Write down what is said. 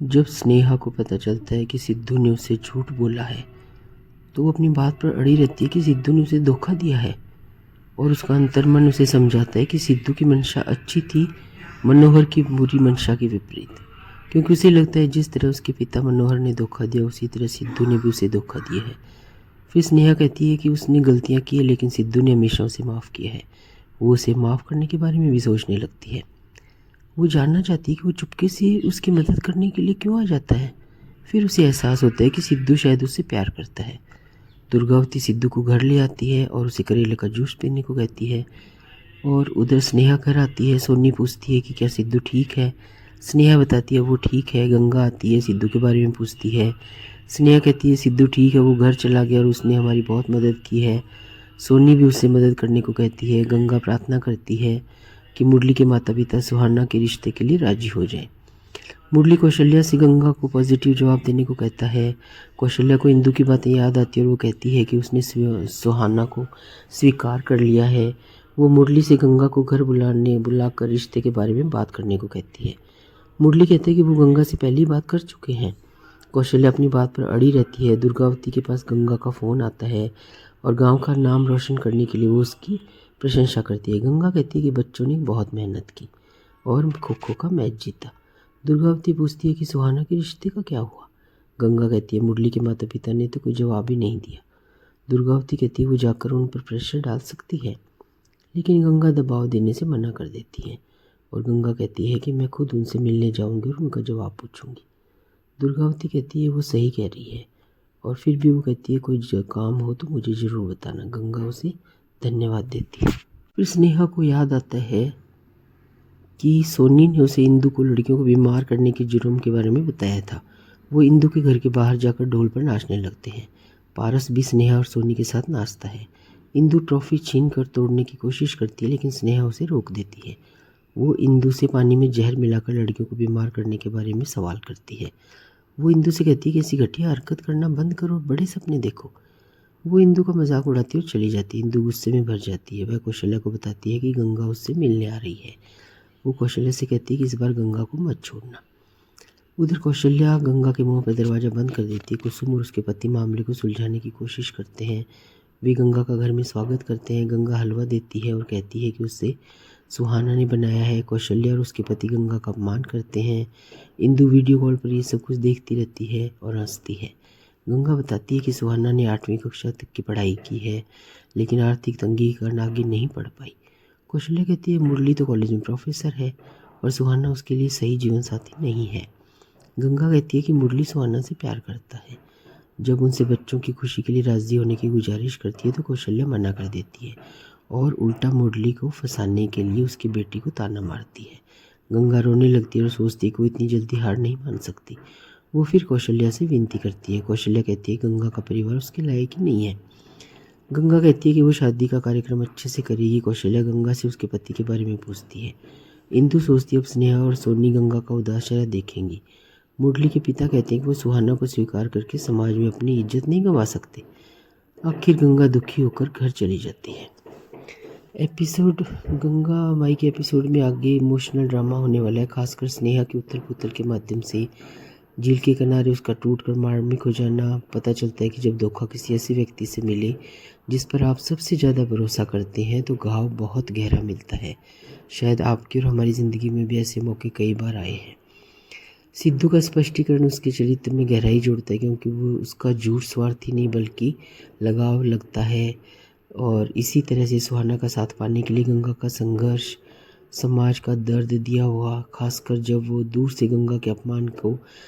जब स्नेहा को पता चलता है कि सिद्धू ने उसे झूठ बोला है तो वो अपनी बात पर अड़ी रहती है कि सिद्धू ने उसे धोखा दिया है। और उसका अंतर्मन उसे समझाता है कि सिद्धू की मंशा अच्छी थी, मनोहर की बुरी मंशा के विपरीत। क्योंकि उसे लगता है जिस तरह उसके पिता मनोहर ने धोखा दिया उसी तरह सिद्धू ने भी उसे धोखा दिया है। फिर स्नेहा कहती है कि उसने गलतियाँ की है लेकिन सिद्धू ने हमेशा उसे माफ़ किया है। वो उसे माफ़ करने के बारे में भी सोचने लगती है। वो जानना चाहती है कि वो चुपके से उसकी मदद करने के लिए क्यों आ जाता है। फिर उसे एहसास होता है कि सिद्धू शायद उससे प्यार करता है। दुर्गावती सिद्धू को घर ले आती है और उसे करेले का जूस पीने को कहती है। और उधर स्नेहा घर आती है। सोनी पूछती है कि क्या सिद्धू ठीक है। स्नेहा बताती है वो ठीक है। गंगा आती है, सिद्धू के बारे में पूछती है। स्नेहा कहती है सिद्धू ठीक है, वो घर चला गया और उसने हमारी बहुत मदद की है। सोनी भी उससे मदद करने को कहती है। गंगा प्रार्थना करती है कि मुरली के माता पिता सुहाना के रिश्ते के लिए राजी हो जाएं। मुरली कौशल्या से गंगा को पॉजिटिव जवाब देने को कहता है। कौशल्या को इंदू की बातें याद आती है और वो कहती है कि उसने सुहाना को स्वीकार कर लिया है। वो मुरली से गंगा को घर बुलाकर रिश्ते के बारे में बात करने को कहती है। मुरली कहते हैं कि वो गंगा से पहले ही बात कर चुके हैं। कौशल्या अपनी बात पर अड़ी रहती है। दुर्गावती के पास गंगा का फ़ोन आता है और गांव का नाम रोशन करने के लिए वो उसकी प्रशंसा करती है। गंगा कहती है कि बच्चों ने बहुत मेहनत की और खो खो का मैच जीता। दुर्गावती पूछती है कि सुहाना के रिश्ते का क्या हुआ। गंगा कहती है मुरली के माता पिता ने तो कोई जवाब ही नहीं दिया। दुर्गावती कहती है वो जाकर उन पर प्रेशर डाल सकती है, लेकिन गंगा दबाव देने से मना कर देती है। और गंगा कहती है कि मैं खुद उनसे मिलने जाऊंगी और उनका जवाब पूछूंगी। दुर्गावती कहती है वो सही कह रही है और फिर भी वो कहती है कोई काम हो तो मुझे ज़रूर बताना। गंगा उसे धन्यवाद देती है। फिर स्नेहा को याद आता है कि सोनी ने उसे इंदू को लड़कियों को बीमार करने के जुर्म के बारे में बताया था। वो इंदू के घर के बाहर जाकर ढोल पर नाचने लगते हैं। पारस भी स्नेहा और सोनी के साथ नाचता है। इंदू ट्रॉफी छीन कर तोड़ने की कोशिश करती है लेकिन स्नेहा उसे रोक देती है। वो इंदू से पानी में जहर मिलाकर लड़कियों को बीमार करने के बारे में सवाल करती है। वो इंदू से कहती है कि ऐसी घटिया हरकत करना बंद करो और बड़े सपने देखो। वो इंदू का मजाक उड़ाती है और चली जाती है। इंदू गुस्से में भर जाती है। वह कौशल्या को बताती है कि गंगा उससे मिलने आ रही है। वो कौशल्या से कहती है कि इस बार गंगा को मत छोड़ना। उधर कौशल्या गंगा के मुंह पर दरवाज़ा बंद कर देती है। कुसुम और उसके पति मामले को सुलझाने की कोशिश करते हैं। वे गंगा का घर में स्वागत करते हैं। गंगा हलवा देती है और कहती है कि उसे सुहाना ने बनाया है। कौशल्या और उसके पति गंगा का अपमान करते हैं। इंदू वीडियो कॉल पर ये सब कुछ देखती रहती है और हंसती है। गंगा बताती है कि सुहाना ने 8वीं कक्षा तक की पढ़ाई की है लेकिन आर्थिक तंगी के कारण आगे नहीं पढ़ पाई। कौशल्या कहती है मुरली तो कॉलेज में प्रोफेसर है और सुहाना उसके लिए सही जीवन साथी नहीं है। गंगा कहती है कि मुरली सुहाना से प्यार करता है। जब उनसे बच्चों की खुशी के लिए राजी होने की गुजारिश करती है तो कौशल्या मना कर देती है और उल्टा मुरली को फंसाने के लिए उसकी बेटी को ताना मारती है। गंगा रोने लगती है और सोचती है कि वो इतनी जल्दी हार नहीं मान सकती। वो फिर कौशल्या से विनती करती है। कौशल्या कहती है गंगा का परिवार उसके लायक ही नहीं है। गंगा कहती है कि वो शादी का कार्यक्रम अच्छे से करेगी। कौशल्या गंगा से उसके पति के बारे में पूछती है। इंदु सोचती है अब स्नेहा और सोनी गंगा का उदास चेहरा देखेंगी। मुरली के पिता कहते हैं कि वो सुहाना को स्वीकार करके समाज में अपनी इज्जत नहीं गंवा सकते। आखिर गंगा दुखी होकर घर चली जाती है। एपिसोड गंगा माई के एपिसोड में आगे इमोशनल ड्रामा होने वाला है, खासकर स्नेहा के उथल पुथल के माध्यम से। झील के किनारे उसका टूट कर मार्मिक हो जाना। पता चलता है कि जब धोखा किसी ऐसे व्यक्ति से मिले जिस पर आप सबसे ज़्यादा भरोसा करते हैं तो घाव बहुत गहरा मिलता है। शायद आपकी और हमारी ज़िंदगी में भी ऐसे मौके कई बार आए हैं। सिद्धू का स्पष्टीकरण उसके चरित्र में गहराई जोड़ता है क्योंकि वो उसका झूठ स्वार्थी नहीं बल्कि लगाव लगता है। और इसी तरह से सुहाना का साथ पाने के लिए गंगा का संघर्ष, समाज का दर्द दिया हुआ, खासकर जब वो दूर से गंगा के अपमान को